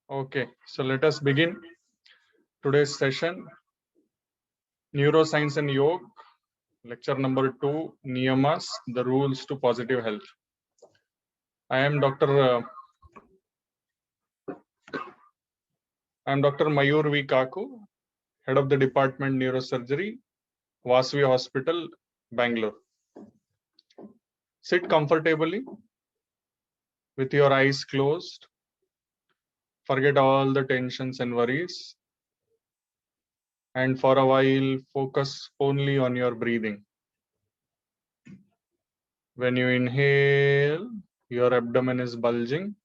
Okay, so let us begin today's session. Neuroscience and Yoga, lecture number 2, Niyamas, the rules to positive health. I am Dr. Mayur V. Kaku, head of the department neurosurgery, Vasavi Hospital, Bangalore. Sit comfortably with your eyes closed. Forget all the tensions and worries. And for a while, focus only on your breathing. When you inhale, your abdomen is bulging.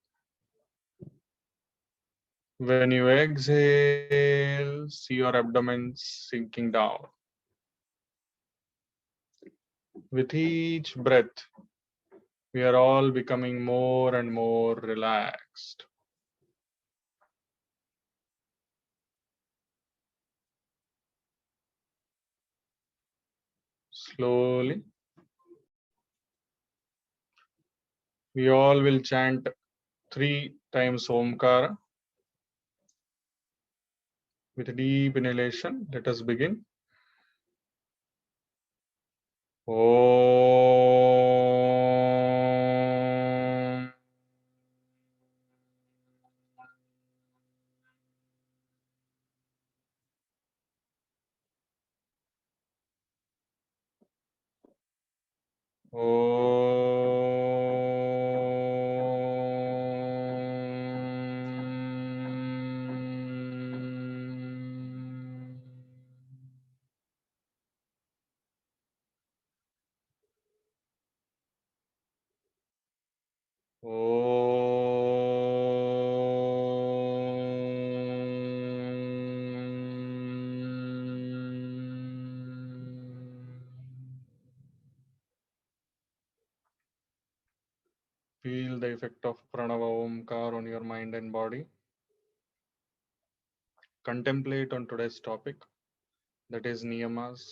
When you exhale, see your abdomen sinking down. With each breath, we are all becoming more and more relaxed. Slowly, we all will chant 3 times Omkara. With a deep inhalation, let us begin. Om. Feel the effect of Pranava Omkar on your mind and body. Contemplate on today's topic, that is Niyamas,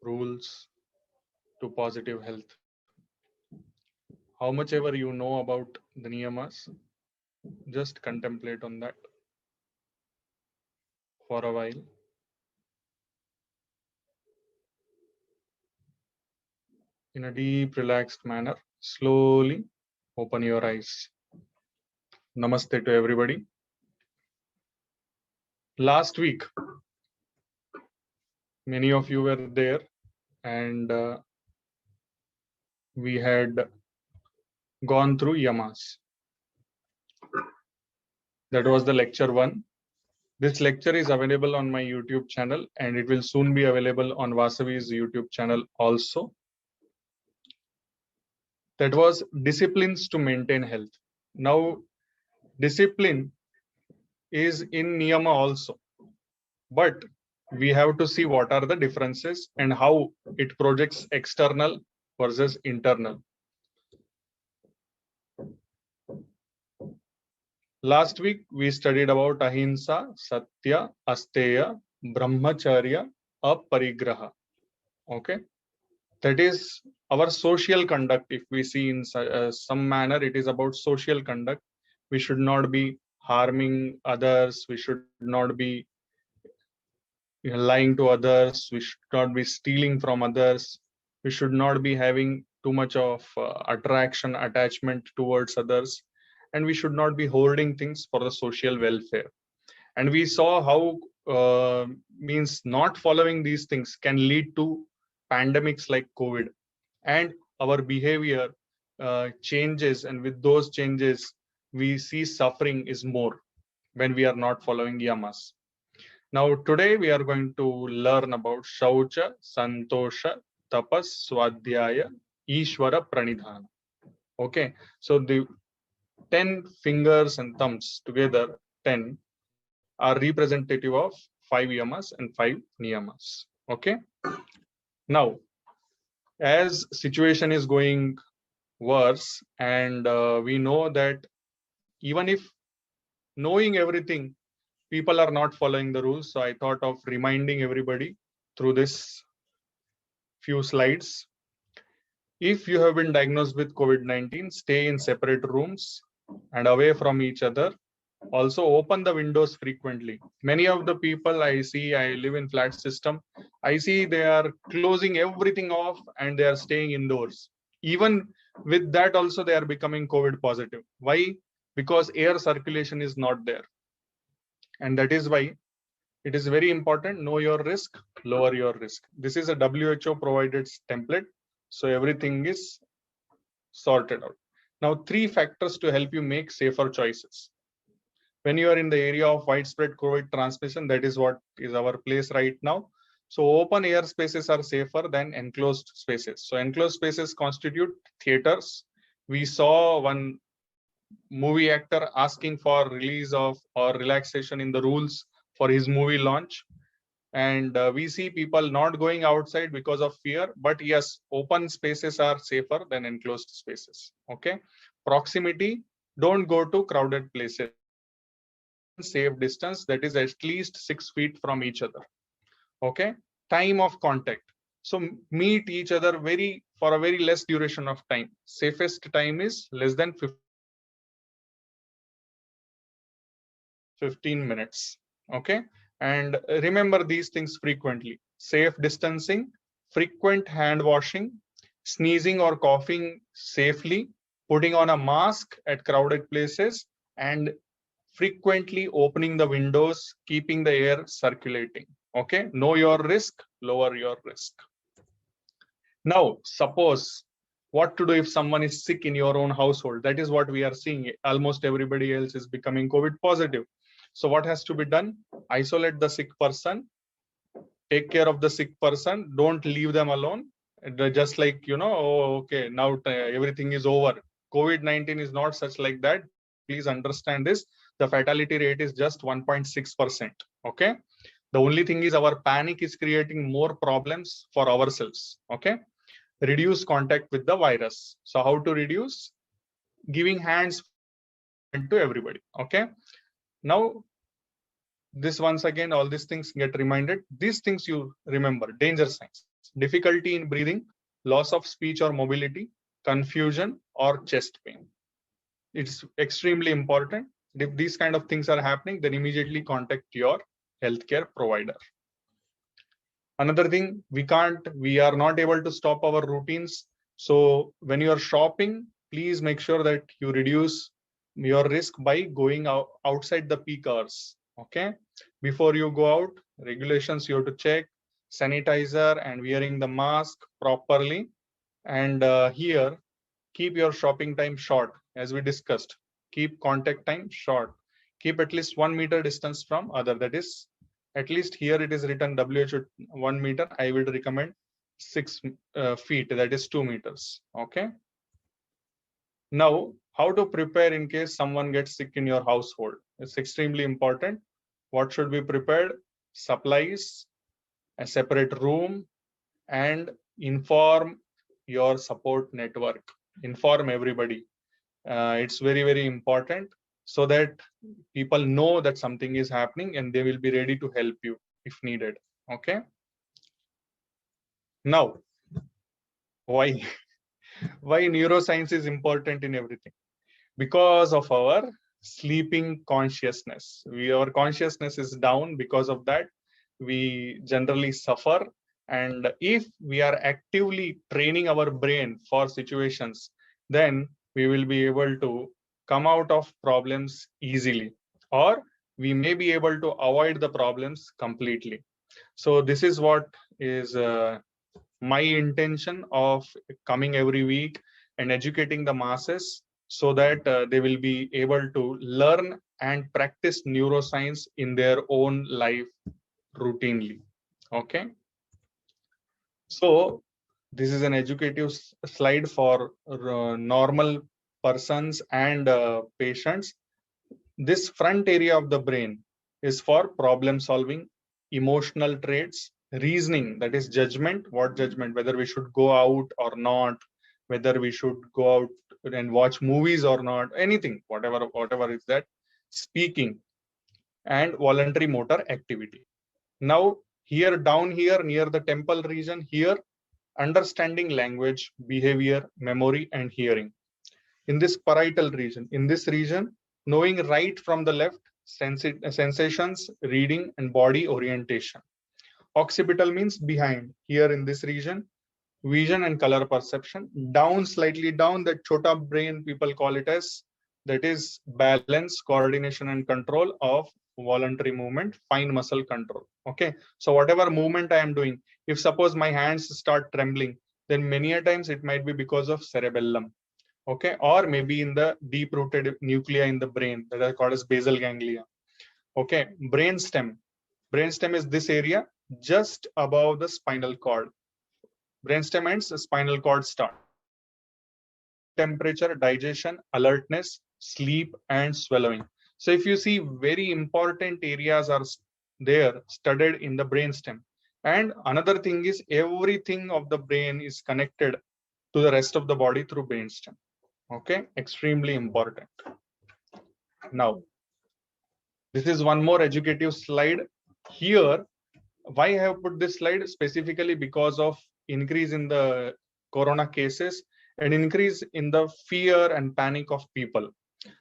rules to positive health. How much ever you know about the Niyamas, just contemplate on that for a while. In a deep, relaxed manner, slowly open your eyes. Namaste to everybody. Last week, many of you were there, and we had gone through yamas. That was the lecture 1. This lecture is available on my YouTube channel, and it will soon be available on Vasavi's YouTube channel also. That was disciplines to maintain health. Now, discipline is in Niyama also, but we have to see what are the differences and how it projects external versus internal. Last week, we studied about Ahimsa, Satya, Asteya, Brahmacharya, Aparigraha. Okay. That is our social conduct. If we see in some manner, it is about social conduct. We should not be harming others. We should not be lying to others. We should not be stealing from others. We should not be having too much of attraction, attachment towards others. And we should not be hoarding things for the social welfare. And we saw how means not following these things can lead to pandemics like COVID, and our behavior changes, and with those changes we see suffering is more when we are not following yamas. Now today we are going to learn about Shaucha, Santosha, Tapas, Swadhyaya, Ishvara, Pranidhana. Okay, so the 10 fingers and thumbs together, 10, are representative of 5 yamas and 5 niyamas. Okay, now as situation is going worse, and we know that even if knowing everything, people are not following the rules, so I thought of reminding everybody through this few slides. If you have been diagnosed with COVID-19, stay in separate rooms and away from each other. Also open the windows frequently. Many of the people I see, I live in flat system, I see they are closing everything off and they are staying indoors. Even with that also they are becoming COVID positive. Why? Because air circulation is not there. And that is why it is very important, know your risk, lower your risk. This is a WHO provided template. So everything is sorted out. Now, 3 factors to help you make safer choices. When you are in the area of widespread COVID transmission, that is what is our place right now. So open air spaces are safer than enclosed spaces. So enclosed spaces constitute theaters. We saw one movie actor asking for release of or relaxation in the rules for his movie launch. And we see people not going outside because of fear, but yes, open spaces are safer than enclosed spaces. Okay. Proximity, don't go to crowded places. Safe distance, that is at least 6 feet from each other. Okay. Time of contact, so meet each other for a very less duration of time. Safest time is less than 15 minutes. Okay. And remember these things frequently: safe distancing, frequent hand washing, sneezing or coughing safely, putting on a mask at crowded places, and frequently opening the windows, keeping the air circulating. Okay. Know your risk, lower your risk. Now, suppose what to do if someone is sick in your own household. That is what we are seeing. Almost everybody else is becoming COVID positive. So what has to be done? Isolate the sick person, take care of the sick person, don't leave them alone. Just like, oh, okay, now everything is over. COVID-19 is not such like that. Please understand this. The fatality rate is just 1.6%. Okay. The only thing is our panic is creating more problems for ourselves. Okay. Reduce contact with the virus. So how to reduce? Giving hands to everybody. Okay. Now, this once again, all these things get reminded. These things you remember: danger signs, difficulty in breathing, loss of speech or mobility, confusion, or chest pain. It's extremely important. If these kind of things are happening, then immediately contact your healthcare provider. Another thing, we are not able to stop our routines. So when you are shopping, please make sure that you reduce your risk by going outside the peak hours. Okay. Before you go out, regulations you have to check: sanitizer and wearing the mask properly. And here, keep your shopping time short, as we discussed. Keep contact time short. Keep at least 1 meter distance from other. That is, at least here it is written WHO 1 meter. I would recommend 6 feet. That is 2 meters. Okay. Now, how to prepare in case someone gets sick in your household? It's extremely important. What should be prepared? Supplies, a separate room, and inform your support network. Inform everybody. It's very, very important, so that people know that something is happening and they will be ready to help you if needed. Okay. Now, why? Why neuroscience is important in everything? Because of our sleeping consciousness. Our consciousness is down. Because of that, we generally suffer. And if we are actively training our brain for situations, then we will be able to come out of problems easily, or we may be able to avoid the problems completely. So this is what is my intention of coming every week and educating the masses, so that they will be able to learn and practice neuroscience in their own life routinely. Okay. So this is an educative slide for normal persons and patients. This front area of the brain is for problem solving, emotional traits, reasoning, that is judgment. What judgment? Whether we should go out or not, whether we should go out and watch movies or not, anything, whatever is that. Speaking, and voluntary motor activity. Now, here, down here near the temple region, here understanding language, behavior, memory, and hearing. In this parietal region, knowing right from the left, sensations, reading, and body orientation. Occipital means behind. Here in this region, vision and color perception. Down, slightly down, that chota brain people call it as, that is balance, coordination, and control of voluntary movement, fine muscle control. Okay, so whatever movement I am doing, if suppose my hands start trembling, then many a times it might be because of cerebellum. Okay, or maybe in the deep rooted nuclei in the brain that are called as basal ganglia. Okay, brainstem. Brainstem is this area just above the spinal cord. Brainstem ends, the spinal cord start. Temperature, digestion, alertness, sleep, and swallowing. So if you see, very important areas are there studied in the brainstem. And another thing is, everything of the brain is connected to the rest of the body through brainstem. Okay, extremely important. Now, this is one more educative slide here. Why I have put this slide? Specifically because of increase in the corona cases and increase in the fear and panic of people.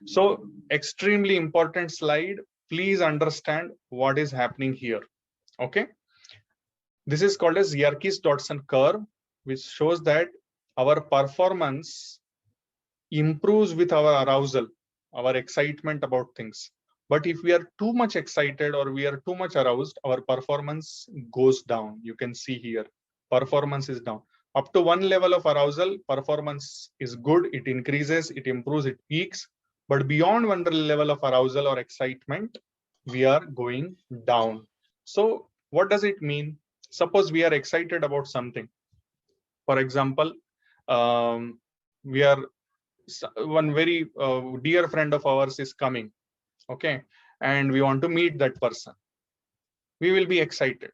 So extremely important slide. Please understand what is happening here. Okay. This is called as Yerkes-Dodson curve, which shows that our performance improves with our arousal, our excitement about things. But if we are too much excited or we are too much aroused, our performance goes down. You can see here, performance is down. Up to one level of arousal, performance is good, it increases, it improves, it peaks. But beyond one level of arousal or excitement, we are going down. So what does it mean? Suppose we are excited about something. For example, we are, one very dear friend of ours is coming. Okay, and we want to meet that person. We will be excited.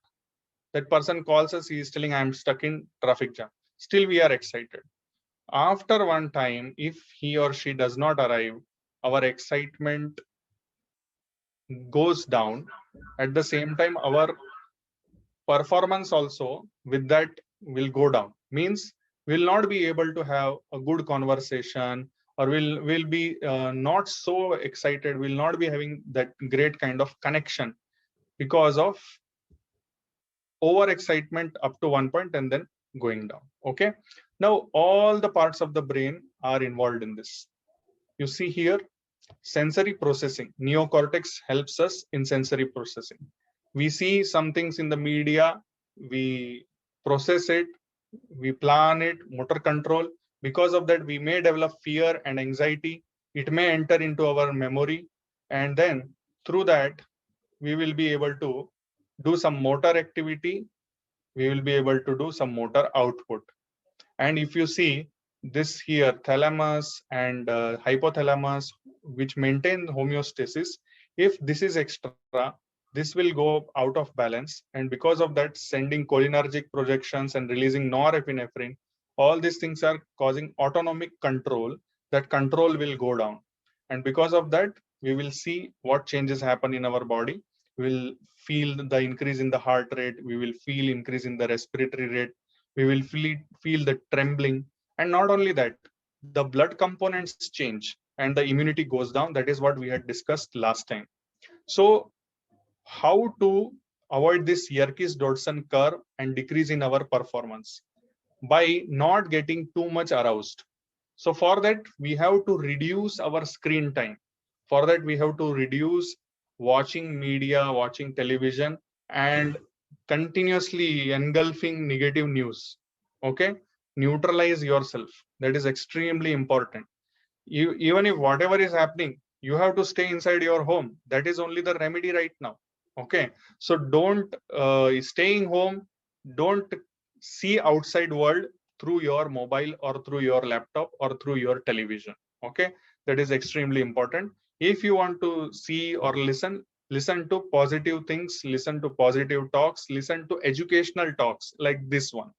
That person calls us, he is telling, I am stuck in traffic jam. Still we are excited. After one time, if he or she does not arrive, our excitement goes down. At the same time, our performance also with that will go down. Means we'll not be able to have a good conversation, or will be not so excited, will not be having that great kind of connection because of over excitement up to one point and then going down. Okay, now all the parts of the brain are involved in this. You see here, sensory processing. Neocortex helps us in sensory processing. We see some things in the media, we process it, we plan it, motor control. Because of that, we may develop fear and anxiety. It may enter into our memory, and then through that, we will be able to do some motor activity. We will be able to do some motor output. And if you see this here, thalamus and hypothalamus, which maintain homeostasis, if this is extra, this will go out of balance. And because of that, sending cholinergic projections and releasing norepinephrine, all these things are causing autonomic control. That control will go down. And because of that, we will see what changes happen in our body. We will feel the increase in the heart rate. We will feel increase in the respiratory rate. We will feel the trembling. And not only that, the blood components change and the immunity goes down. That is what we had discussed last time. So how to avoid this Yerkes-Dodson curve and decrease in our performance? By not getting too much aroused. So for that, we have to reduce our screen time. For that, we have to reduce watching media, watching television, and continuously engulfing negative news. Okay, neutralize yourself. That is extremely important. Even if whatever is happening, you have to stay inside your home. That is only the remedy right now. Okay, so don't staying home, don't see outside world through your mobile or through your laptop or through your television. Okay, that is extremely important. If you want to see or listen to positive things, listen to positive talks, listen to educational talks like this one.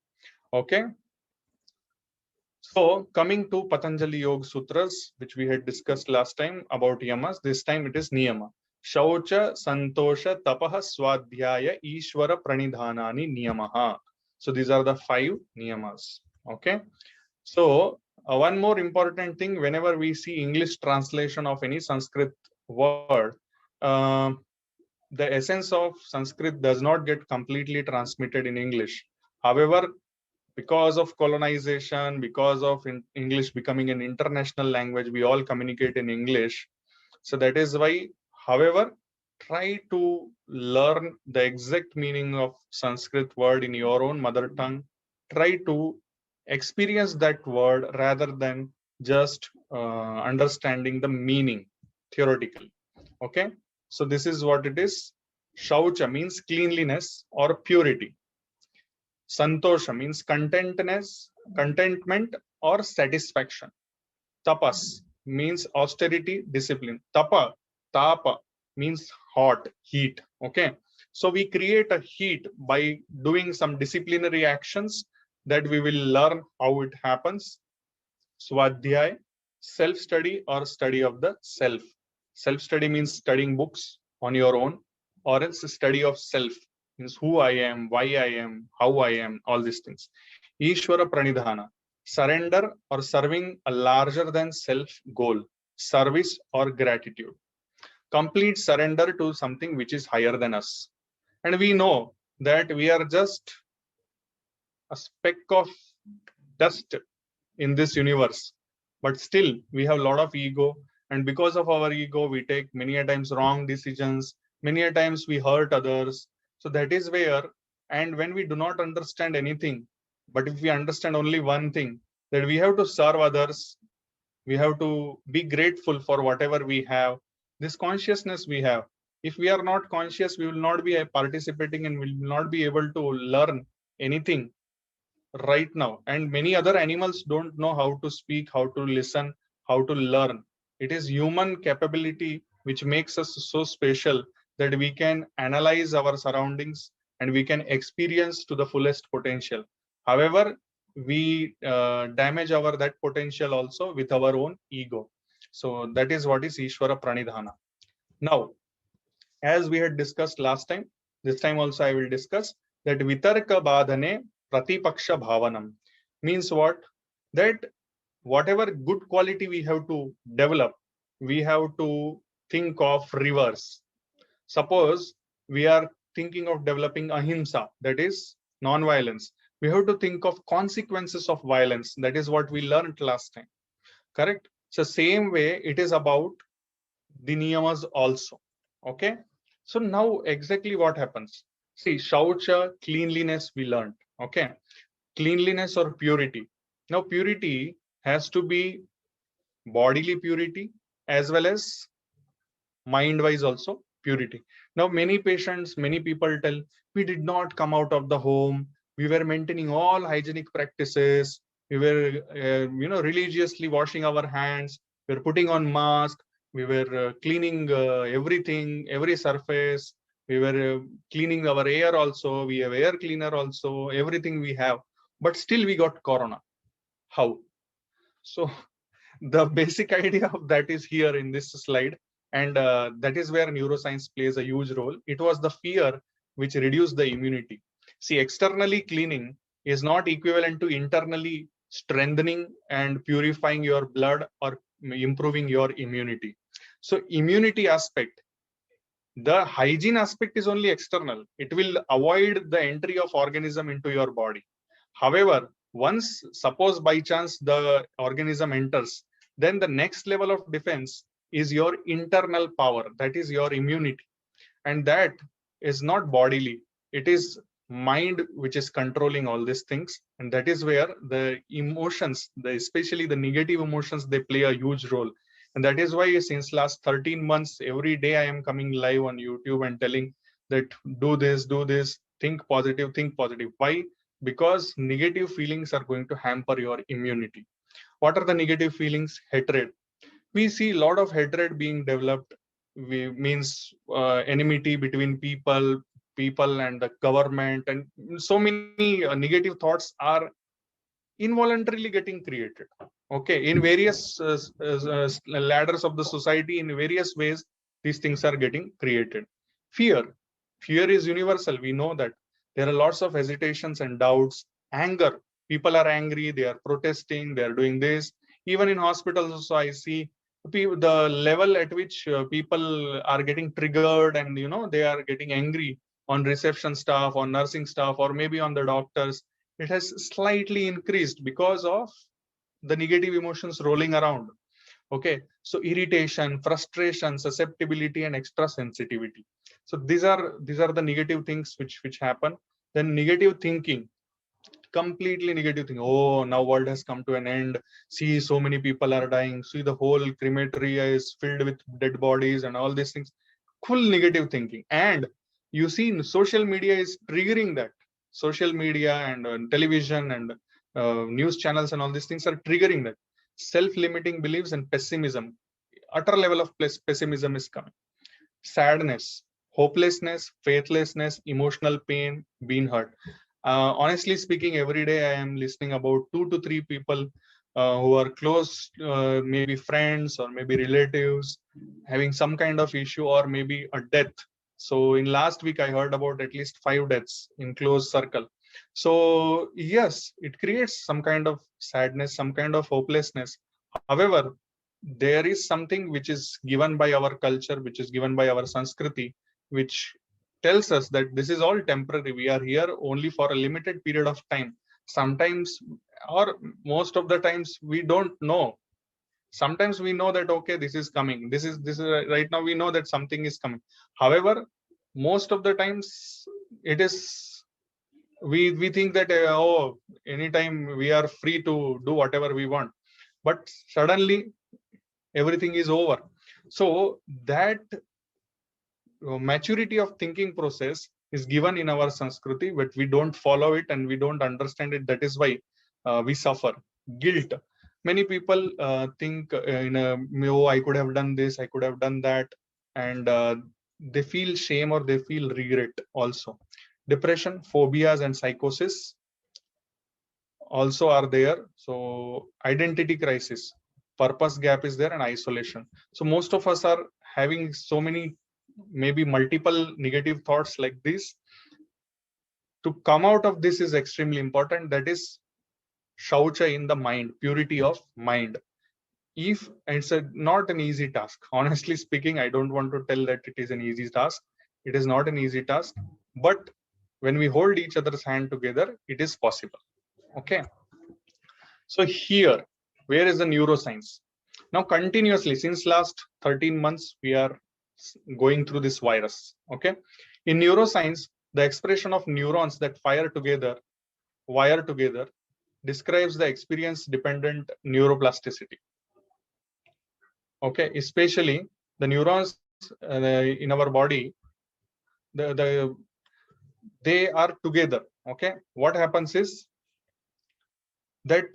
Okay, so coming to Patanjali Yoga Sutras, which we had discussed last time about yamas, this time it is niyama. Shaucha, Santosha, Tapaha, Swadhyaya, Ishvara, Pranidhanani, Niyamaha. So these are the 5 niyamas. Okay. So one more important thing, whenever we see English translation of any Sanskrit word, uh, the essence of Sanskrit does not get completely transmitted in English. However, because of colonization, because of English becoming an international language, we all communicate in English. So that is why, however, try to learn the exact meaning of Sanskrit word in your own mother tongue. Try to experience that word rather than just understanding the meaning theoretically. Okay. So this is what it is. Shaucha means cleanliness or purity. Santosha means contentment or satisfaction. Tapas means austerity, discipline. Tapa means hot, heat. Okay. So we create a heat by doing some disciplinary actions that we will learn how it happens. Swadhyay, self-study or study of the self. Self-study means studying books on your own, or else study of self means who I am, why I am, how I am, all these things. Ishvara Pranidhana, surrender or serving a larger than self goal, service or gratitude. Complete surrender to something which is higher than us. And we know that we are just a speck of dust in this universe, but still we have a lot of ego, and because of our ego we take many a times wrong decisions, many a times we hurt others. So that is where, and when we do not understand anything, but if we understand only one thing, that we have to serve others, we have to be grateful for whatever we have, this consciousness we have. If we are not conscious, we will not be participating and will not be able to learn anything right now. And many other animals don't know how to speak, how to listen, how to learn. It is human capability which makes us so special, that we can analyze our surroundings and we can experience to the fullest potential. However, we damage our that potential also with our own ego. So that is what is Ishvara Pranidhana. Now, as we had discussed last time, this time also I will discuss that Vitarka Badhane Pratipaksha Bhavanam means what? That whatever good quality we have to develop, we have to think of reverse. Suppose we are thinking of developing ahimsa, that is non-violence. We have to think of consequences of violence. That is what we learned last time. Correct? So same way it is about the niyamas also. Okay. So now exactly what happens? See, shaucha, cleanliness we learned. Okay. Cleanliness or purity. Now purity has to be bodily purity as well as mind wise also purity. Now many patients, many people tell, we did not come out of the home, we were maintaining all hygienic practices, we were religiously washing our hands, we were putting on mask, we were cleaning everything, every surface, we were cleaning our air also, we have air cleaner also, everything we have, but still we got corona. How? So the basic idea of that is here in this slide, and that is where neuroscience plays a huge role. It was the fear which reduced the immunity. See, externally cleaning is not equivalent to internally strengthening and purifying your blood or improving your immunity. So immunity aspect, the hygiene aspect is only external. It will avoid the entry of organism into your body. However, once suppose by chance the organism enters, then the next level of defense is your internal power, that is your immunity. And that is not bodily, it is mind which is controlling all these things. And that is where the emotions, especially the negative emotions, they play a huge role. And that is why since last 13 months, every day I am coming live on YouTube and telling that do this, think positive, think positive. Why? Because negative feelings are going to hamper your immunity. What are the negative feelings? Hatred. We see a lot of hatred being developed. We means enmity between people and the government, and so many negative thoughts are involuntarily getting created. Okay, in various ladders of the society, in various ways, these things are getting created. Fear. Fear is universal. We know that. There are lots of hesitations and doubts, anger. People are angry, they are protesting, they are doing this. Even in hospitals also, I see the level at which people are getting triggered, and they are getting angry on reception staff, on nursing staff, or maybe on the doctors. It has slightly increased because of the negative emotions rolling around. Okay, so irritation, frustration, susceptibility, and extra sensitivity. So these are the negative things which happen. Then negative thinking, completely negative thing. Oh, now world has come to an end. See, so many people are dying. See, the whole crematory is filled with dead bodies and all these things. Full negative thinking. And you see, social media is triggering that. Social media and television and news channels and all these things are triggering that. Self-limiting beliefs and pessimism. Utter level of pessimism is coming. Sadness, hopelessness, faithlessness, emotional pain, being hurt. Honestly speaking, every day I am listening about 2 to 3 people who are close, maybe friends or maybe relatives, having some kind of issue or maybe a death. So in last week, I heard about at least 5 deaths in close circle. So yes, it creates some kind of sadness, some kind of hopelessness. However, there is something which is given by our culture, which is given by our Sanskriti, which tells us that this is all temporary. We are here only for a limited period of time. Sometimes, or most of the times, we don't know. Sometimes we know that okay, this is coming. This is right now. We know that something is coming. However, most of the times it is we think that oh, anytime we are free to do whatever we want, but suddenly everything is over. So that maturity of thinking process is given in our Sanskriti, but we don't follow it and we don't understand it. That is why we suffer guilt. Many people think oh, I could have done this, I could have done that, and they feel shame or they feel regret also. Depression, phobias, and psychosis also are there. So identity crisis, purpose gap is there, and isolation. So most of us are having so many, maybe multiple negative thoughts like this. To come out of this is extremely important. That is shaucha in the mind, purity of mind. If it's not an easy task, honestly speaking, I don't want to tell that it is an easy task. It is not an easy task, but when we hold each other's hand together, it is possible. Okay. So here, where is the neuroscience? Now, continuously since last 13 months, we are going through this virus. Okay. In neuroscience, the expression of neurons that wire together, describes the experience-dependent neuroplasticity. Okay, especially the neurons in our body, they are together. Okay, what happens is that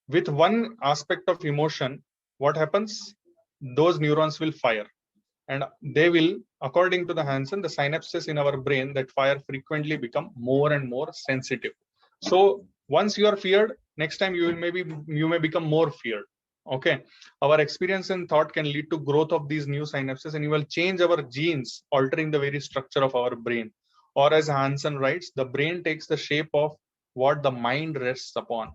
with one aspect of emotion, what happens? Those neurons will fire, and they will, according to the Hansen, the synapses in our brain that fire frequently become more and more sensitive. So once you are feared, next time you may become more feared. Okay, our experience and thought can lead to growth of these new synapses, and you will change our genes, altering the very structure of our brain. Or as Hansen writes, the brain takes the shape of what the mind rests upon.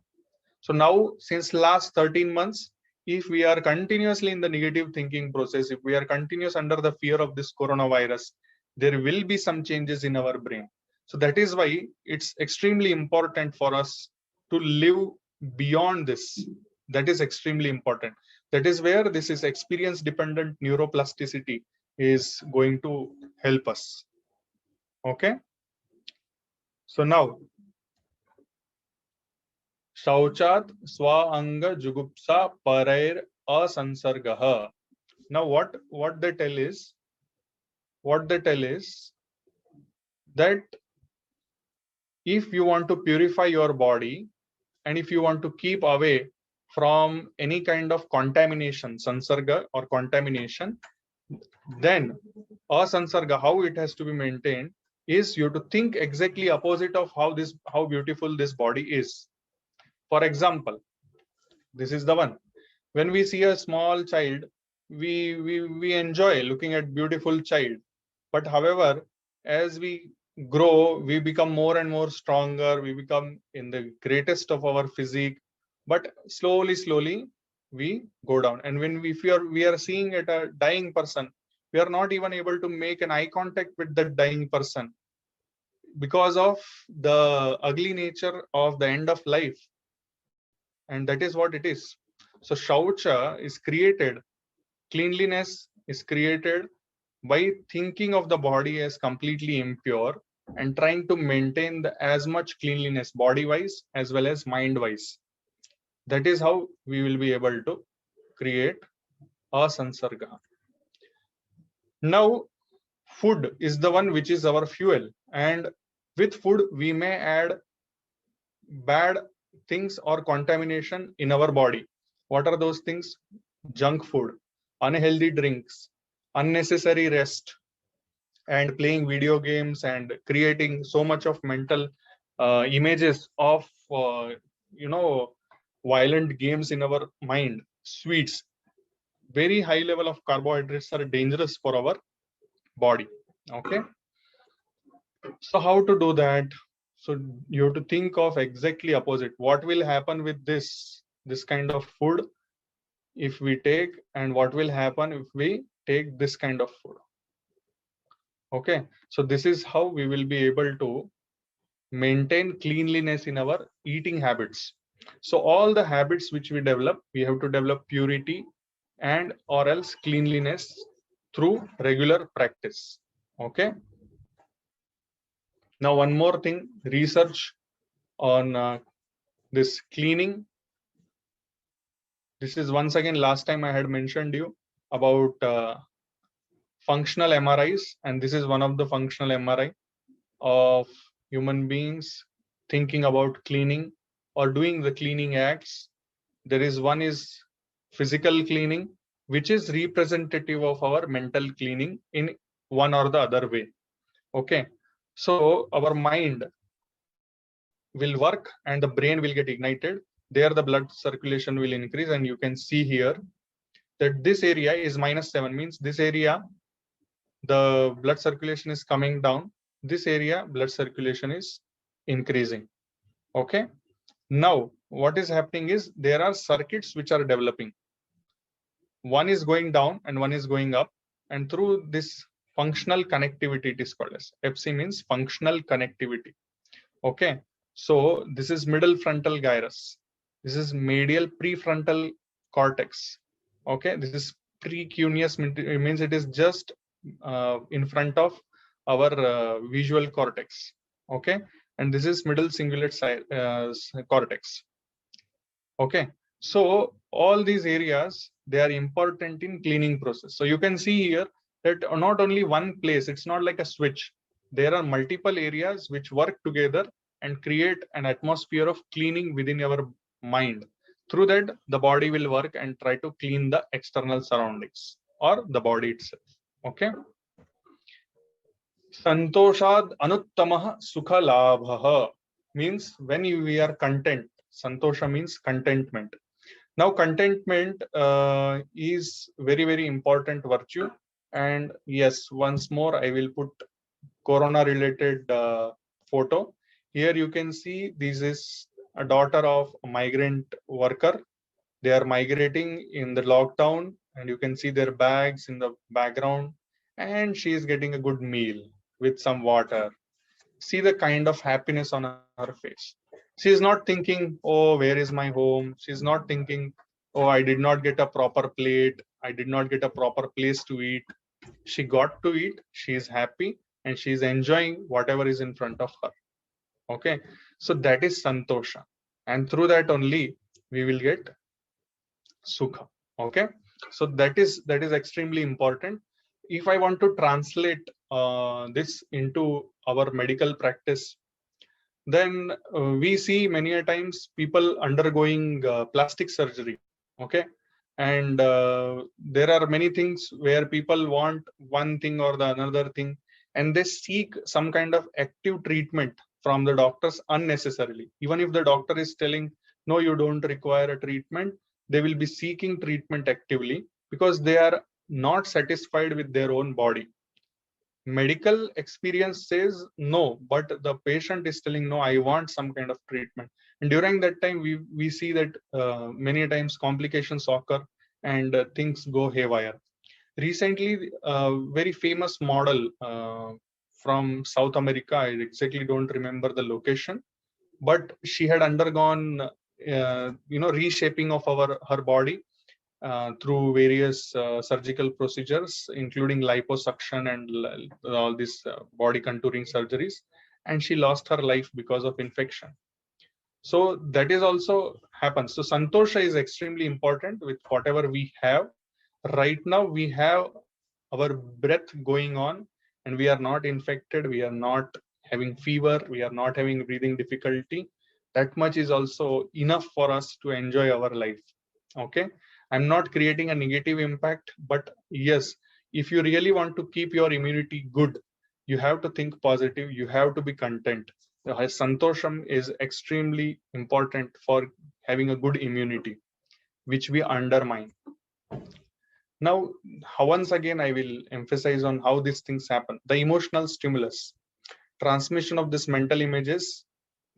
So now, since last 13 months, if we are continuously in the negative thinking process, if we are continuous under the fear of this coronavirus, there will be some changes in our brain. So that is why it's extremely important for us to live beyond this. That is extremely important. That is where this is experience dependent neuroplasticity is going to help us. Okay. So now, Shauchat Swaanga Jugupsa Parair Asansargaha. Now what they tell is that if you want to purify your body and if you want to keep away from any kind of contamination, sansarga or contamination, then asansarga, how it has to be maintained, is you to think exactly opposite of how beautiful this body is. For example, this is the one. When we see a small child, we enjoy looking at beautiful child. But however, as we grow, we become more and more stronger, we become in the greatest of our physique, but slowly we go down. And when we are seeing at a dying person, we are not even able to make an eye contact with the dying person because of the ugly nature of the end of life. And that is what it is. So shaucha is created, cleanliness is created by thinking of the body as completely impure and trying to maintain as much cleanliness body wise as well as mind wise. That is how we will be able to create a sansarga. Now, food is the one which is our fuel, and with food we may add bad things or contamination in our body. What are those things? Junk food, unhealthy drinks, unnecessary rest, and playing video games and creating so much of mental images of violent games in our mind. Sweets, very high level of carbohydrates are dangerous for our body. Okay, so how to do that? So you have to think of exactly opposite. What will happen with this kind of food if we take, and what will happen if we take this kind of food? Okay, so this is how we will be able to maintain cleanliness in our eating habits. So all the habits which we develop, we have to develop purity and or else cleanliness through regular practice. Okay, now one more thing, research on this cleaning. This is once again, last time I had mentioned you about functional MRIs, and this is one of the functional MRI of human beings thinking about cleaning or doing the cleaning acts. There is one is physical cleaning, which is representative of our mental cleaning in one or the other way. Okay, so our mind will work and the brain will get ignited. There the blood circulation will increase, and you can see here that this area is -7, means this area the blood circulation is coming down, this area blood circulation is increasing. Okay, now what is happening is there are circuits which are developing. One is going down and one is going up, and through this functional connectivity, it is called as FC, means functional connectivity. Okay, so this is middle frontal gyrus, this is medial prefrontal cortex. Okay, this is precuneus, means it is just in front of our visual cortex. Okay, and this is middle cingulate cortex. Okay, so all these areas, they are important in cleaning process. So you can see here that not only one place, it's not like a switch. There are multiple areas which work together and create an atmosphere of cleaning within our mind. Through that, the body will work and try to clean the external surroundings or the body itself. Okay. Santoshad anuttamaha sukha labhaha, means when we are content. Santosha means contentment. Now contentment is very important virtue. And yes, once more I will put corona related photo. Here you can see this is a daughter of a migrant worker. They are migrating in the lockdown, and you can see their bags in the background, and she is getting a good meal with some water. See the kind of happiness on her face. She is not thinking, oh, where is my home? She's not thinking, oh, I did not get a proper plate, I did not get a proper place to eat. She got to eat, she is happy, and she is enjoying whatever is in front of her. Okay, so that is santosha, and through that only we will get sukha. Okay, so that is extremely important. If I want to translate this into our medical practice, then we see many a times people undergoing plastic surgery. Okay, and there are many things where people want one thing or the another thing, and they seek some kind of active treatment from the doctors unnecessarily. Even if the doctor is telling, no, you don't require a treatment, they will be seeking treatment actively because they are not satisfied with their own body. medical experience says no, but the patient is telling no, I want some kind of treatment. And during that time, we see that many times complications occur and things go haywire. Recently, a very famous model from South America, I exactly don't remember the location, but she had undergone reshaping of her body through various surgical procedures, including liposuction and all these body contouring surgeries, and she lost her life because of infection. So that is also happens. So santosha is extremely important with whatever we have. Right now we have our breath going on, and we are not infected, we are not having fever, we are not having breathing difficulty. That much is also enough for us to enjoy our life. Okay, I'm not creating a negative impact, but yes, if you really want to keep your immunity good, you have to think positive, you have to be content. Santosham is extremely important for having a good immunity, which we undermine. Now, once again, I will emphasize on how these things happen. The emotional stimulus, transmission of these mental images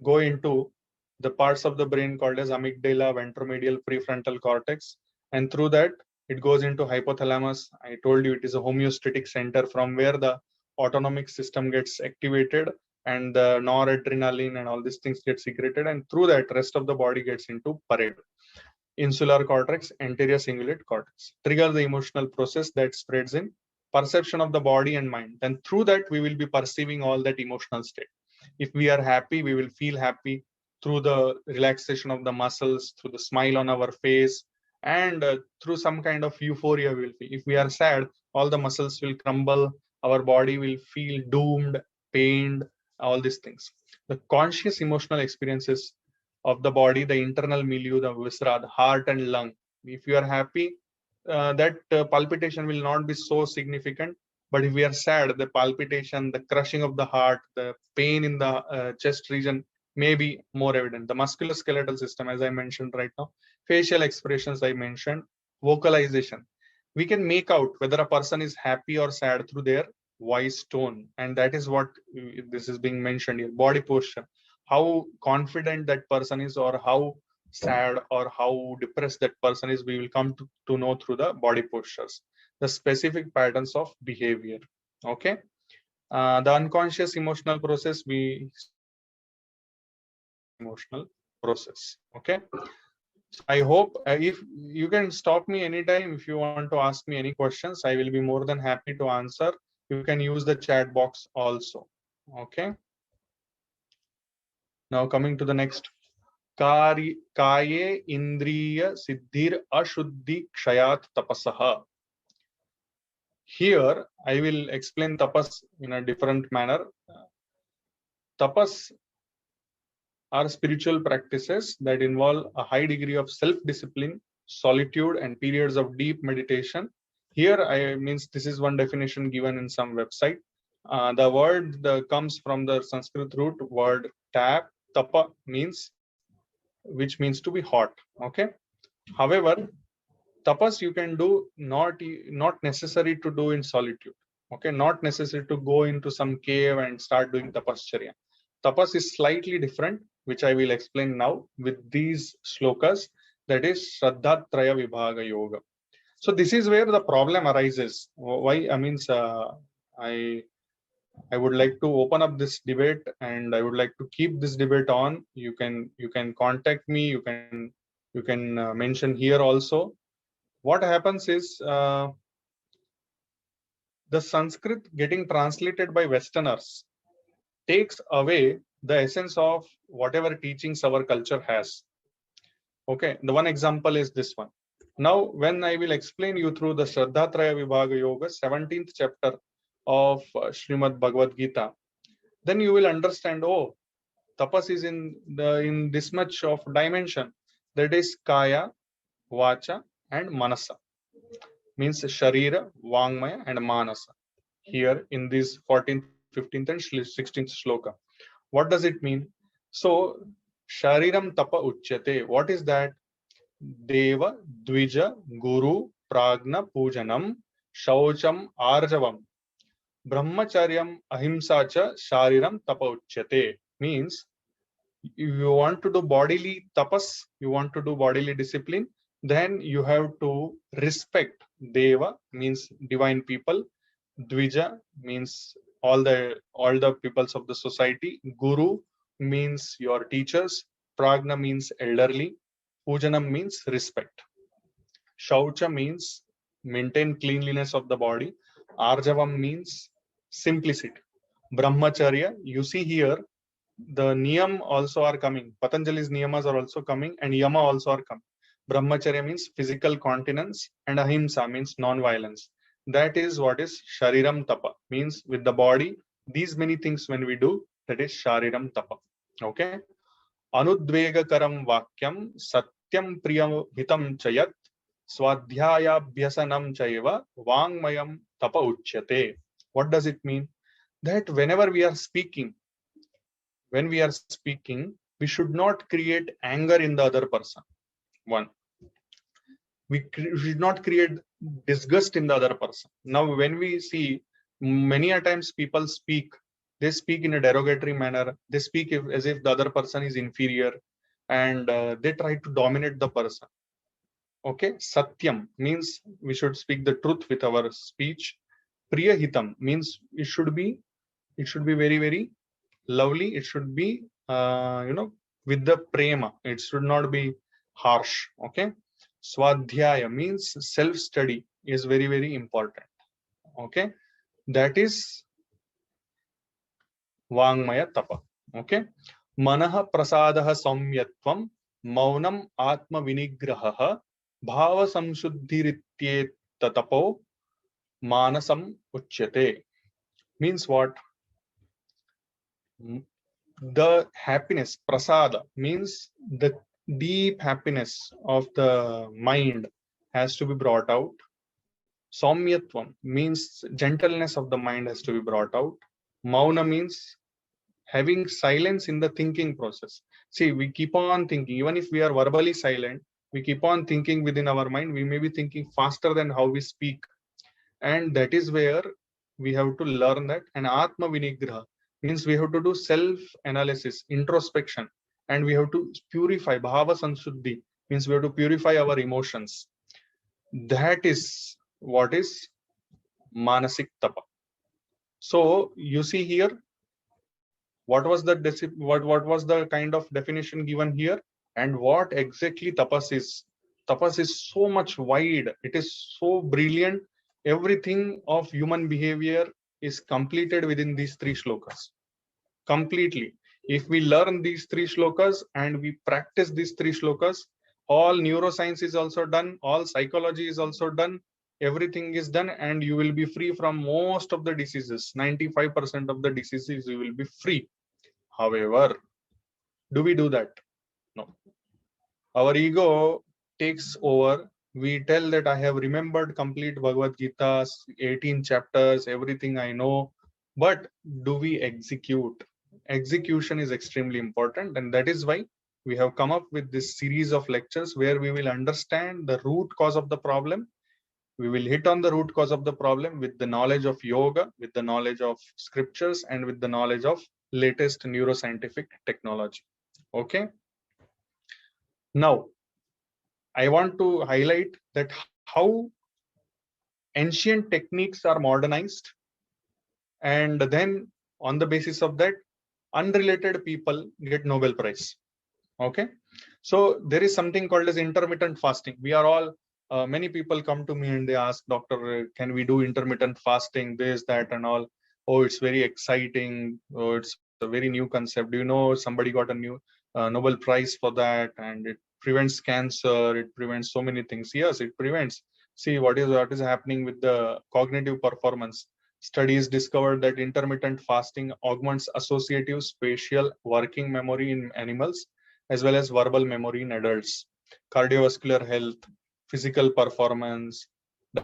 go into the parts of the brain called as amygdala, ventromedial, prefrontal cortex, and through that, it goes into hypothalamus. I told you it is a homeostatic center from where the autonomic system gets activated and the noradrenaline and all these things get secreted, and through that, rest of the body gets into parade. Insular cortex, anterior cingulate cortex, trigger the emotional process that spreads in perception of the body and mind. Then through that, we will be perceiving all that emotional state. If we are happy, we will feel happy through the relaxation of the muscles, through the smile on our face, and through some kind of euphoria we will feel. If we are sad, all the muscles will crumble, our body will feel doomed, pained, all these things. The conscious emotional experiences of the body, the internal milieu, the viscera, the heart and lung. If you are happy, that palpitation will not be so significant. But if we are sad, the palpitation, the crushing of the heart, the pain in the chest region may be more evident. The musculoskeletal system, as I mentioned right now, facial expressions I mentioned, vocalization. We can make out whether a person is happy or sad through their voice tone. And that is what this is being mentioned here, body posture, how confident that person is or how sad or how depressed that person is, we will come to know through the body postures, the specific patterns of behavior. Okay, the unconscious emotional process, we emotional process. Okay, so I hope if you can stop me anytime if you want to ask me any questions, I will be more than happy to answer. You can use the chat box also. Okay, now coming to the next. काये इंद्रिय सिद्धिर ashuddhi kshayat tapasah. Here I will explain tapas in a different manner. Tapas are spiritual practices that involve a high degree of self-discipline, solitude, and periods of deep meditation. Here I means this is one definition given in some website. The word comes from the Sanskrit root word tap. Tapa means, which means to be hot. Okay. However, tapas you can do not necessary to do in solitude. Okay, not necessary to go into some cave and start doing tapascharya. Tapas is slightly different, which I will explain now with these shlokas, that is Shraddhatraya Vibhaga Yoga. So this is where the problem arises. Why? I mean, I would like to open up this debate and I would like to keep this debate on. You can contact me. You can mention here also. What happens is the Sanskrit getting translated by Westerners takes away the essence of whatever teachings our culture has. Okay, the one example is this one. Now, when I will explain you through the Shraddhatraya Vibhaga Yoga, 17th chapter of Srimad Bhagavad Gita, then you will understand, oh, tapas is in this much of dimension. That is kaya, vacha, and manasa. Means Sharira, Vangmaya, and Manasa. Here in this 14th, 15th, and 16th shloka. What does it mean? So, Shariram Tapa Uchyate. What is that? Deva, Dvija, Guru, Pragna, Pujanam, Shaucham, Arjavam. Brahmacharyam ahimsa cha shariram tapa uchyate. Means if you want to do bodily tapas, you want to do bodily discipline, then you have to respect Deva, means divine people, Dvija means all the peoples of the society, Guru means your teachers, Pragna means elderly, Pujanam means respect, Shaucha means maintain cleanliness of the body, Arjavam means simplicity, Brahmacharya, you see here the niyam also are coming. Patanjali's niyamas are also coming, and yama also are coming. Brahmacharya means physical continence, and ahimsa means non-violence. That is what is shariram tapa, means with the body. These many things when we do, that is shariram tapa. Okay. Anudvegakaram vakyam satyam priyam hitam chayat swadhyayabhyasanam chaiva vangmayam tapa uchyate. What does it mean? That whenever we are speaking, we should not create anger in the other person. One, we should not create disgust in the other person. Now, when we see many a times people speak, they speak in a derogatory manner. They speak as if the other person is inferior, and they try to dominate the person. Okay, satyam means we should speak the truth with our speech. Priyahitam means it should be very, very lovely. It should be with the prema. It should not be harsh. Okay. Swadhyaya means self study is very, very important. Okay. That is Vangmaya tapa. Okay. Manaha prasadaha samyatvam maunam atma vinigraha bhava samshuddhirityet tatapo manasam uchyate. Means what? The happiness, prasada, means the deep happiness of the mind has to be brought out. Saumyatvam means gentleness of the mind has to be brought out. Mauna means having silence in the thinking process. See, we keep on thinking, even if we are verbally silent, we keep on thinking within our mind. We may be thinking faster than how we speak. And that is where we have to learn that. And Atma Vinigraha means we have to do self-analysis, introspection, and we have to purify. Bhava Sanshuddhi means we have to purify our emotions. That is what is Manasik Tapa. So you see here, what was the kind of definition given here, and what exactly tapas is? Tapas is so much wide. It is so brilliant. Everything of human behavior is completed within these three shlokas. Completely. If we learn these three shlokas and we practice these three shlokas, all neuroscience is also done, all psychology is also done, everything is done, and you will be free from most of the diseases. 95% of the diseases you will be free. However, do we do that? No. Our ego takes over. We tell that I have remembered complete Bhagavad Gita, 18 chapters, everything I know. But do we execute? Execution is extremely important, and that is why we have come up with this series of lectures where we will understand the root cause of the problem. We will hit on the root cause of the problem with the knowledge of yoga, with the knowledge of scriptures, and with the knowledge of latest neuroscientific technology. Okay. Now, I want to highlight that how ancient techniques are modernized, and then on the basis of that, unrelated people get Nobel Prize. Okay. So there is something called as intermittent fasting. We are all, many people come to me and they ask, doctor, can we do intermittent fasting, this, that, and all? Oh, it's very exciting. Oh, it's a very new concept. Do you know somebody got a new Nobel Prize for that? And it prevents cancer. It prevents so many things. Yes, it prevents. See, what is happening with the cognitive performance? Studies discovered that intermittent fasting augments associative spatial working memory in animals as well as verbal memory in adults, cardiovascular health, physical performance,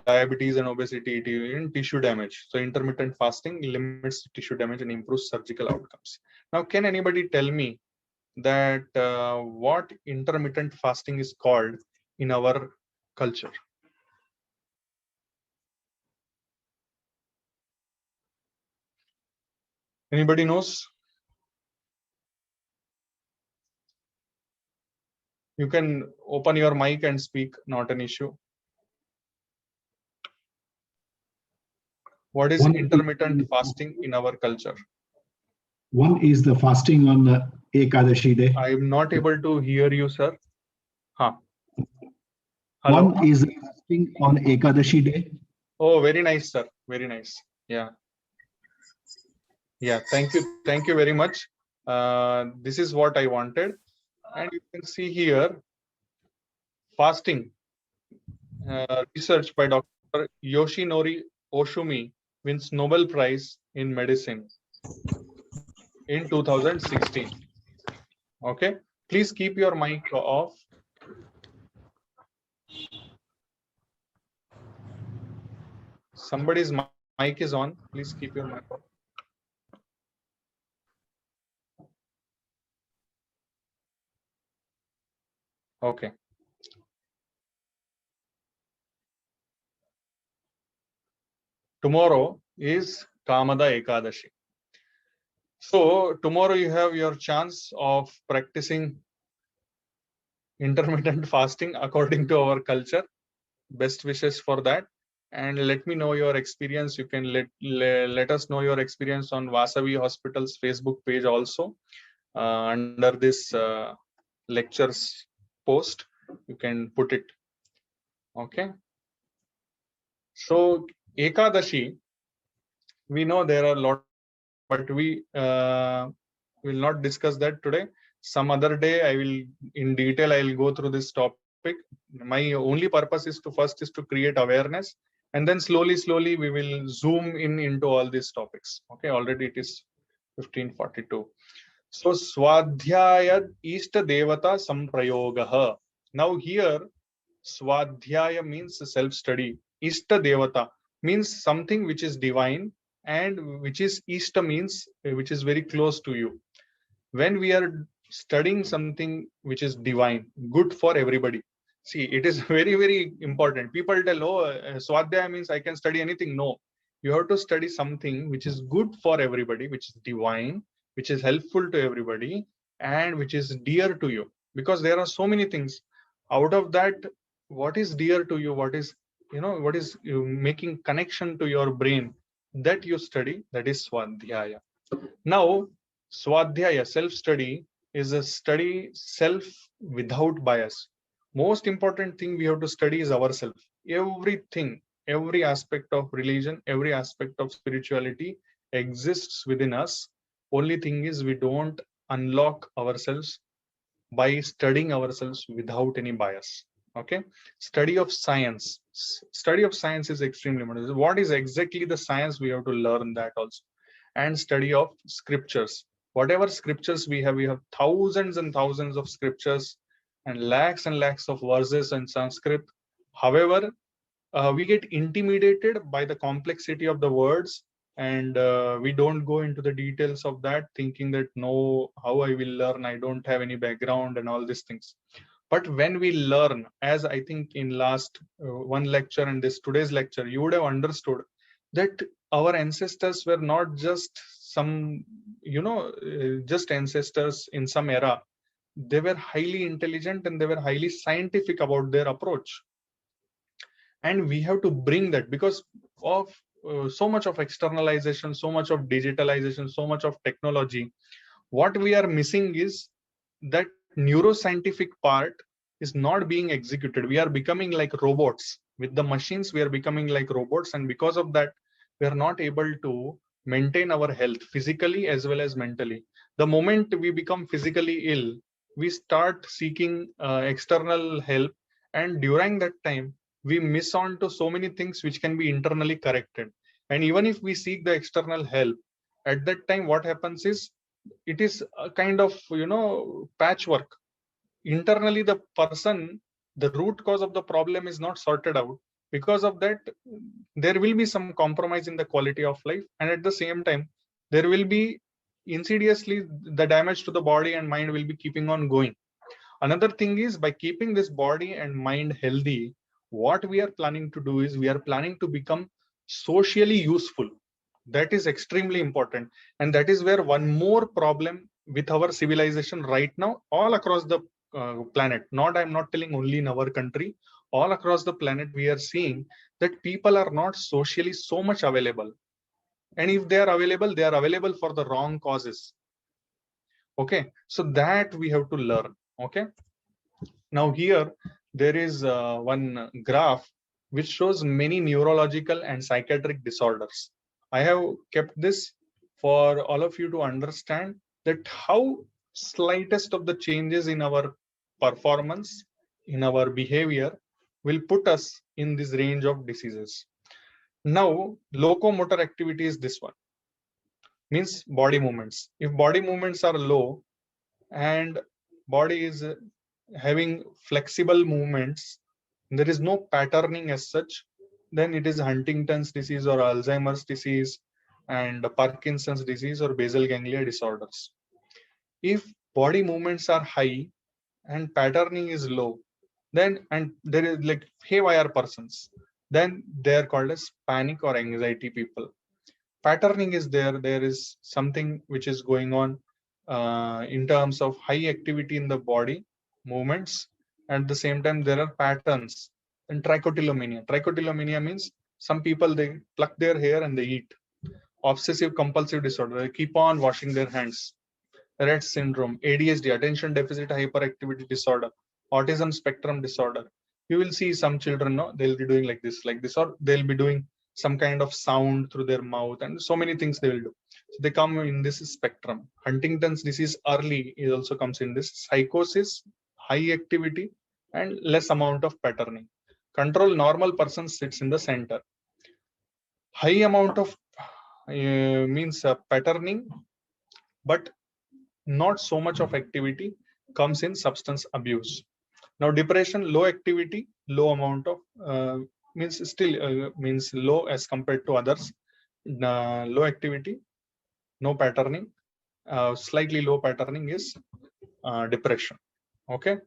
diabetes and obesity, and tissue damage. So intermittent fasting limits tissue damage and improves surgical outcomes. Now, can anybody tell me that what intermittent fasting is called in our culture? Anybody knows? You can open your mic and speak, not an issue. What is intermittent fasting in our culture? One is the fasting on Ekadashi day. I am not able to hear you, sir. Huh. Hello. One is fasting on Ekadashi day. Oh, very nice, sir. Very nice. Yeah. Yeah. Thank you. Thank you very much. This is what I wanted. And you can see here fasting research by Dr. Yoshinori Oshumi wins Nobel Prize in Medicine in 2016. Okay. Please keep your mic off. Somebody's mic is on. Please keep your mic off. Okay. Tomorrow is Kamada Ekadashi. So tomorrow you have your chance of practicing intermittent fasting according to our culture. Best wishes for that. And let me know your experience. You can let us know your experience on Vasavi Hospital's Facebook page also. Under this lectures post, you can put it. Okay. So Ekadashi, we know there are a lot, but we will not discuss that today. Some other day, I will in detail. I will go through this topic. My only purpose is to create awareness, and then slowly we will zoom into all these topics. Okay, already it is 15:42. So Swadhyaya Ishta Devata Samprayogah. Now here Swadhyaya means self-study. Ishta Devata means something which is divine, and which is Ishta means which is very close to you. When we are studying something which is divine, good for everybody. See, it is very important. People tell, oh, Swadhyaya means I can study anything. No, you have to study something which is good for everybody, which is divine, which is helpful to everybody, and which is dear to you. Because there are so many things. Out of that, what is dear to you, what is what is making connection to your brain, that you study, that is Swadhyaya. Now Swadhyaya, self-study, is a study self without bias. Most important thing we have to study is ourselves. Everything, every aspect of religion, every aspect of spirituality exists within us. Only thing is we don't unlock ourselves by studying ourselves without any bias. Okay. Study of science. Study of science is extremely important. What is exactly the science? We have to learn that also. And study of scriptures. Whatever scriptures we have thousands and thousands of scriptures and lakhs of verses in Sanskrit. However, we get intimidated by the complexity of the words, and we don't go into the details of that, thinking that no, how I will learn, I don't have any background and all these things. But when we learn, as I think in last one lecture and this today's lecture, you would have understood that our ancestors were not just some just ancestors in some era. They were highly intelligent and they were highly scientific about their approach. And we have to bring that, because of so much of externalization, so much of digitalization, so much of technology. What we are missing is that neuroscientific part is not being executed. We are becoming like robots. With the machines, we are becoming like robots, and because of that, we are not able to maintain our health physically as well as mentally. The moment we become physically ill, we start seeking external help, and during that time we miss on to so many things which can be internally corrected. And even if we seek the external help, at that time what happens is, it is a kind of patchwork. Internally the person, the root cause of the problem is not sorted out. Because of that, there will be some compromise in the quality of life, and at the same time there will be insidiously the damage to the body and mind will be keeping on going. Another thing is, by keeping this body and mind healthy, what we are planning to do is, we are planning to become socially useful. That is extremely important. And that is where one more problem with our civilization right now, all across the planet, I'm not telling only in our country, all across the planet, we are seeing that people are not socially so much available. And if they are available for the wrong causes. Okay, so that we have to learn. Okay, now here there is one graph which shows many neurological and psychiatric disorders. I have kept this for all of you to understand that how slightest of the changes in our performance, in our behavior, will put us in this range of diseases. Now, locomotor activity is this one, means body movements. If body movements are low and body is having flexible movements, there is no patterning as such, then it is Huntington's disease or Alzheimer's disease and Parkinson's disease or basal ganglia disorders. If body movements are high and patterning is low, then and there is like haywire persons, then they are called as panic or anxiety people. Patterning is there is something which is going on in terms of high activity in the body movements. At the same time, there are patterns. And trichotillomania means some people, they pluck their hair and they eat. Obsessive compulsive disorder, they keep on washing their hands. Rett syndrome, ADHD, attention deficit hyperactivity disorder, autism spectrum disorder. You will see some children, no, they'll be doing like this, or they'll be doing some kind of sound through their mouth, and so many things they will do. So they come in this spectrum. Huntington's disease early, it also comes in this psychosis, high activity, and less amount of patterning. Control normal person sits in the center. High amount of means patterning, but not so much of activity comes in substance abuse. Now depression, low activity, low amount of means still means low as compared to others. Low activity, no patterning, slightly low patterning is depression. Okay,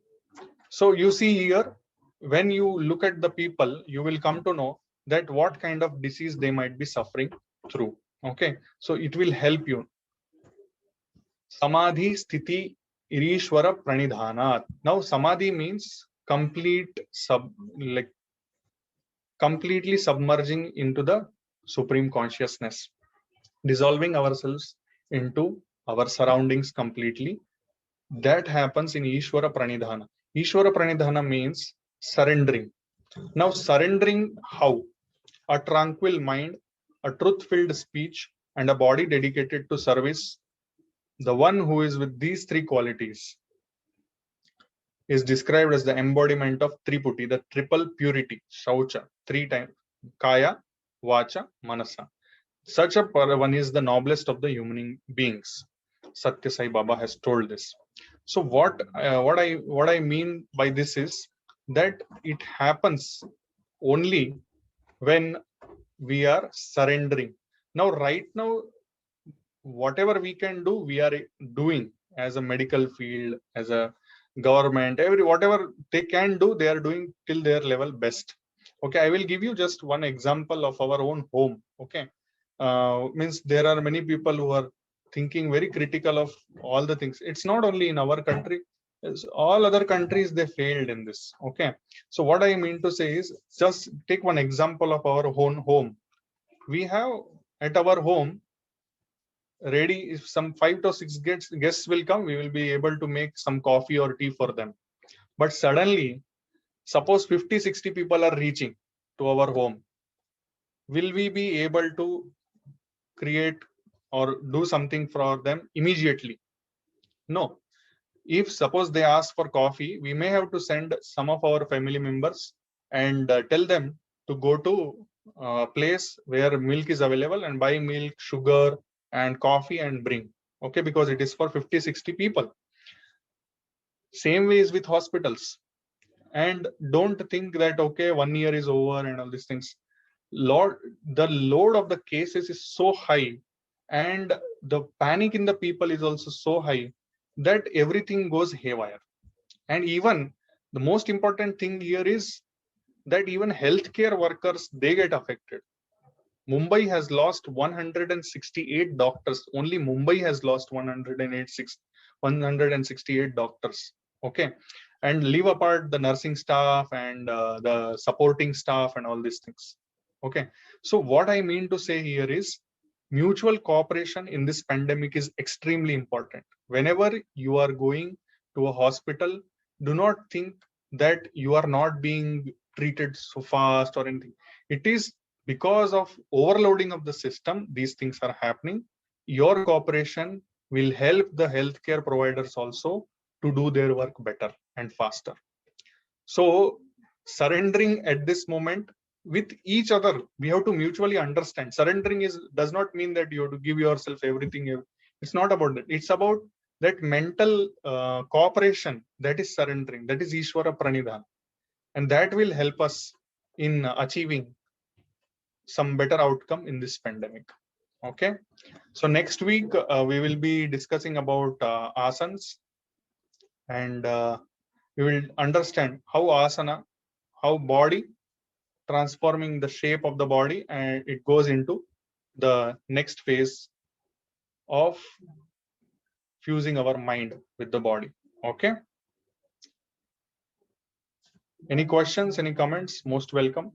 so you see here, when you look at the people, you will come to know that what kind of disease they might be suffering through. Okay, so it will help you. Samadhi sthiti irishwara pranidhanat. Now samadhi means completely submerging into the supreme consciousness, dissolving ourselves into our surroundings completely. That happens in Ishvara Pranidhana. Ishvara Pranidhana means surrendering. Now surrendering how? A tranquil mind, a truth-filled speech, and a body dedicated to service. The one who is with these three qualities is described as the embodiment of Triputi, the triple purity, Shaucha, 3 times, Kaya, Vacha, Manasa. Such a one is the noblest of the human beings. Satya Sai Baba has told this. So what I mean by this is that it happens only when we are surrendering. Now, right now, whatever we can do, we are doing as a medical field, as a government, whatever they can do, they are doing till their level best. Okay, I will give you just one example of our own home. Okay, means there are many people who are thinking very critical of all the things. It's not only in our country, all other countries, they failed in this. Okay, so what I mean to say is, just take one example of our own home. We have at our home ready, if some 5 to 6 guests will come, we will be able to make some coffee or tea for them. But suddenly, suppose 50-60 people are reaching to our home, will we be able to create or do something for them immediately? No. If suppose they ask for coffee, we may have to send some of our family members and tell them to go to a place where milk is available and buy milk, sugar, and coffee and bring. Okay, because it is for 50-60 people. Same way is with hospitals. And don't think that, okay, 1 year is over and all these things. The load of the cases is so high, and the panic in the people is also so high, that everything goes haywire. And even the most important thing here is that even healthcare workers, they get affected. Mumbai has lost 168 doctors. Only Mumbai has lost 168 doctors. Okay. And leave apart the nursing staff and the supporting staff and all these things. Okay. So what I mean to say here is mutual cooperation in this pandemic is extremely important. Whenever you are going to a hospital, do not think that you are not being treated so fast or anything. It is because of overloading of the system, these things are happening. Your cooperation will help the healthcare providers also to do their work better and faster. So surrendering at this moment with each other, we have to mutually understand. Surrendering does not mean that you have to give yourself everything. It's not about that. It's about that mental cooperation, that is surrendering, that is Ishvara Pranidhan. And that will help us in achieving some better outcome in this pandemic. Okay. So next week, we will be discussing about asanas, and we will understand how asana, how body transforming the shape of the body, and it goes into the next phase of fusing our mind with the body. Okay. Any questions, any comments? Most welcome.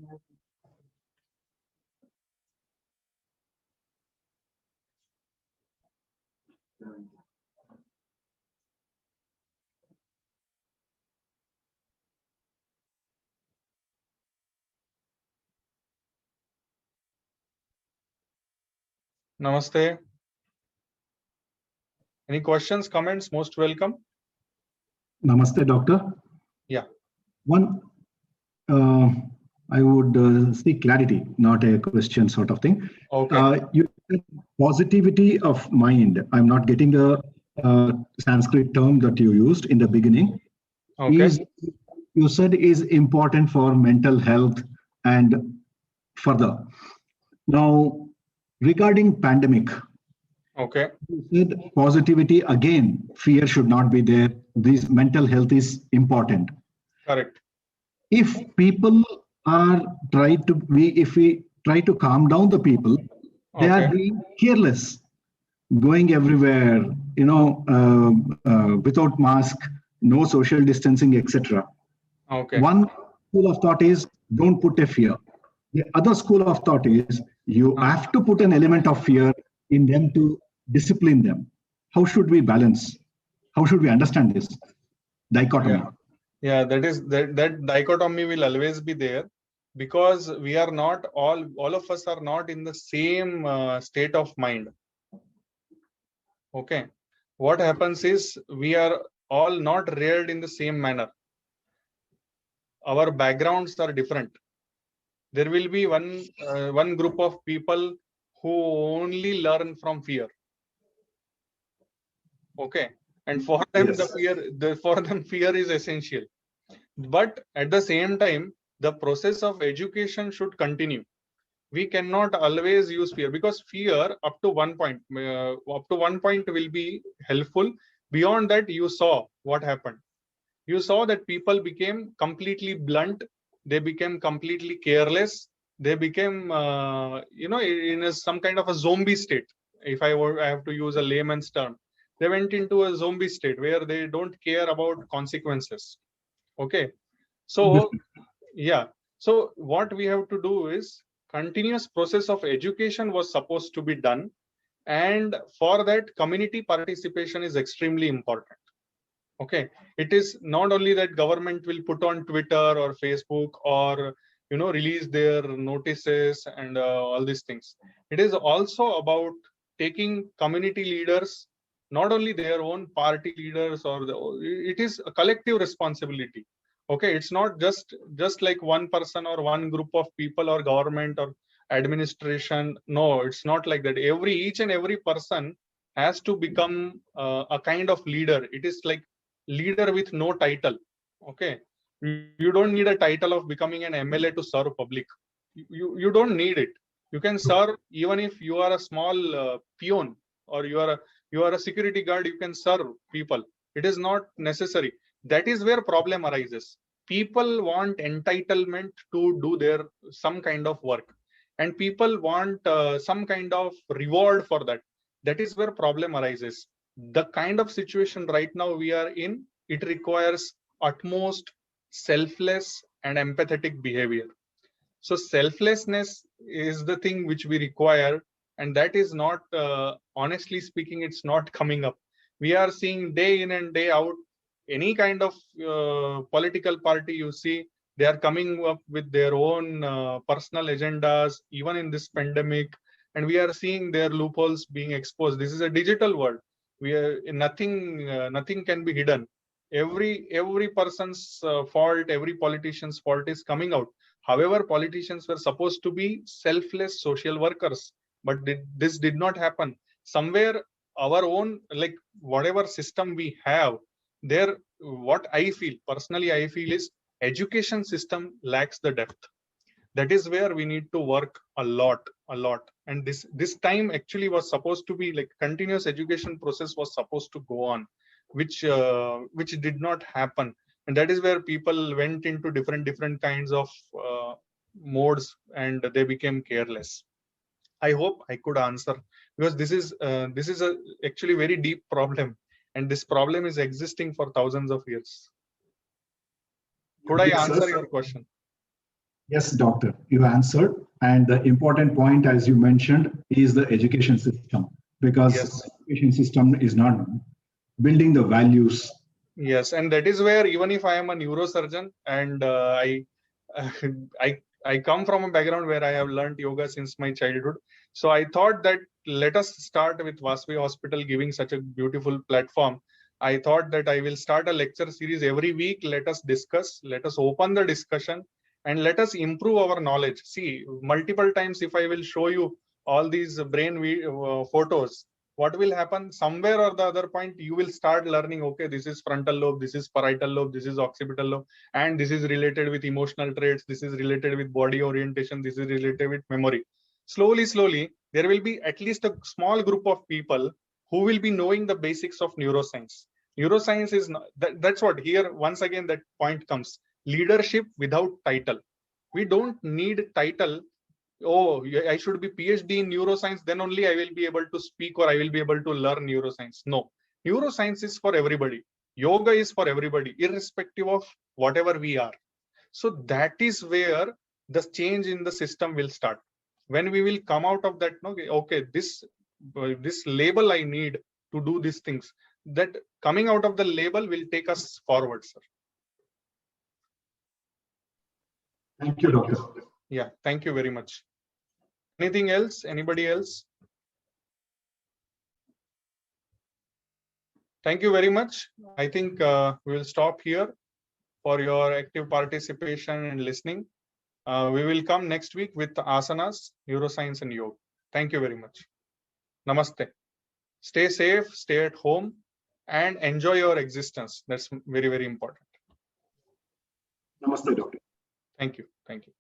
Namaste. Any questions, comments? Most welcome. Namaste, doctor. Yeah. One, I would seek clarity, not a question sort of thing. Okay. You said positivity of mind. I'm not getting the Sanskrit term that you used in the beginning. Okay. You said is important for mental health and further. Now, regarding pandemic, Okay. you said positivity again, fear should not be there. This mental health is important. Correct. If people are if we try to calm down the people, they are being careless, going everywhere, without mask, no social distancing, etc. Okay. One school of thought is don't put a fear. The other school of thought is you have to put an element of fear in them to discipline them. How should we balance? How should we understand this dichotomy? Yeah, that dichotomy will always be there, because we are not all of us are not in the same state of mind. Okay. What happens is we are all not reared in the same manner. Our backgrounds are different. There will be one group of people who only learn from fear. Okay. And for them, fear is essential. But at the same time, the process of education should continue. We cannot always use fear, because fear up to one point will be helpful. Beyond that, you saw what happened. You saw that people became completely blunt. They became completely careless. They became, in some kind of a zombie state. If I have to use a layman's term, they went into a zombie state where they don't care about consequences. Okay. So, yeah. So what we have to do is continuous process of education was supposed to be done. And for that, community participation is extremely important. Okay. It is not only that government will put on Twitter or Facebook or, release their notices and all these things. It is also about taking community leaders, not only their own party leaders, it is a collective responsibility. Okay. It's not just like one person or one group of people or government or administration. No, it's not like that. Each and every person has to become a kind of leader. It is like leader with no title. Okay. You don't need a title of becoming an MLA to serve public. You don't need it. You can serve even if you are a small peon, or you are a security guard. You can serve people. It is not necessary. That is where problem arises. People want entitlement to do some kind of work, and people want some kind of reward for that. That is where problem arises. The kind of situation right now we are in, it requires utmost selfless and empathetic behavior. So selflessness is the thing which we require, and that is not, honestly speaking, it's not coming up. We are seeing day in and day out, any kind of political party you see, they are coming up with their own personal agendas, even in this pandemic, and we are seeing their loopholes being exposed. This is a digital world. We are nothing can be hidden. Every person's fault, every politician's fault is coming out. However, politicians were supposed to be selfless social workers, but this did not happen. Somewhere our own, like whatever system we have there, what I feel personally, I feel is education system lacks the depth. That is where we need to work a lot. And this time actually was supposed to be like continuous education process was supposed to go on, which did not happen. And that is where people went into different kinds of modes, and they became careless. I hope I could answer, because this is a actually very deep problem, and this problem is existing for thousands of years. Could I Yes, answer sir. your question? Yes, doctor, you answered. And the important point, as you mentioned, is the education system, because Yes. education system is not building the values. Yes, and that is where, even if I am a neurosurgeon, and I come from a background where I have learned yoga since my childhood, so I thought that let us start with Vasavi Hospital giving such a beautiful platform. I thought that I will start a lecture series every week. Let us discuss, let us open the discussion, and let us improve our knowledge. See, multiple times if I will show you all these brain photos, what will happen? Somewhere or the other point, you will start learning, okay, this is frontal lobe, this is parietal lobe, this is occipital lobe, and this is related with emotional traits, this is related with body orientation, this is related with memory. Slowly, there will be at least a small group of people who will be knowing the basics of neuroscience. Neuroscience is not, that's what here, once again, that point comes. Leadership without title. We don't need title. Oh, I should be PhD in neuroscience, then only I will be able to speak or I will be able to learn neuroscience. No, neuroscience is for everybody. Yoga is for everybody, irrespective of whatever we are. So that is where the change in the system will start. When we will come out of that, okay, this label I need to do these things. That coming out of the label will take us forward, sir. Thank you, doctor. Yeah, thank you very much. Anything else? Anybody else? Thank you very much. I think we will stop here for your active participation and listening. We will come next week with asanas, neuroscience, and yoga. Thank you very much. Namaste. Stay safe, stay at home, and enjoy your existence. That's very, very important. Namaste, doctor. Thank you. Thank you.